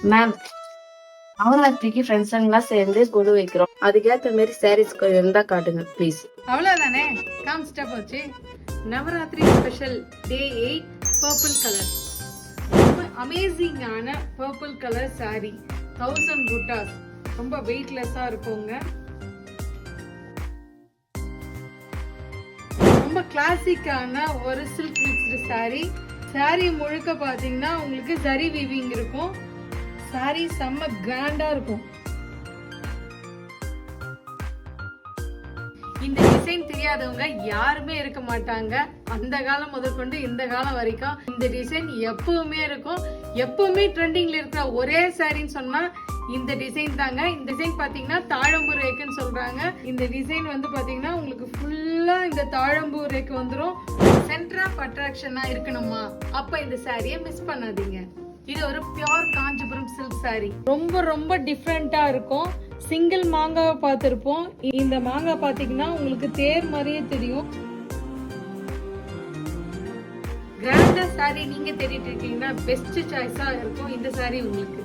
Ma'am, நவராத்திரிக்கு ஃப்ரெண்ட்ஸுங்கெல்லாம் சேர்ந்து கொலு வைக்கிறோம். அதுக்கேற்ற மாதிரி சாரீஸ் இருந்தா காட்டுங்க ப்ளீஸ். அவ்வளவுதானே, காமிச்சிட்டா போச்சு. Navaratri special day 8 purple colour, ரொம்ப அமேசிங்கான பர்பிள் கலர் சாரி, 1000 புட்டாஸ், ரொம்ப வெயிட்லெஸ்ஸா இருக்குங்க. ரொம்ப கிளாசிக்கான ஒரு சில்க் மிக்ஸ்டு சாரி. சாரி முழுக்க பாத்தீங்கன்னா உங்களுக்கு ஜரி வீவிங் இருக்கும். சாரி செம்ம கிராண்டா இருக்கும். இந்த டிசைன் தெரியாதவங்க யாருமே இருக்க மாட்டாங்க. அந்த காலம் முதற்கொண்டு இந்த காலம் வரைக்கும் இந்த டிசைன் எப்பவுமே இருக்கும். எப்பவுமே ட்ரெண்டிங்ல இருக்கிற ஒரே சாரின்னு சொன்னா இந்த டிசைன் தாங்க. இந்த டிசைன் பாத்தீங்கன்னா தாழம்பூ ரேக்குன்னு சொல்றாங்க. இந்த டிசைன் வந்து பாத்தீங்கன்னா உங்களுக்கு ஃபுல்லா இந்த தாழம்பூ ரேக்கு வந்துரும். சென்டர் ஆஃப் அட்ராக்ஷனா இருக்கணுமா, அப்ப இந்த சாரியை மிஸ் பண்ணாதீங்க. இது ஒரு பியூர் காஞ்சிபுரம் சில்க் சாரி. ரொம்ப ரொம்ப டிஃப்ரெண்டா இருக்கும். சிங்கிள் மாங்காவை பார்த்திருப்போம். இந்த மாங்காய் பாத்தீங்கன்னா உங்களுக்கு தேர் மாதிரியே தெரியும். கிராண்டா சாரி நீங்க தேடிட்டு இருக்கீங்கன்னா பெஸ்ட் சாய்ஸா இருக்கும் இந்த சாரி உங்களுக்கு.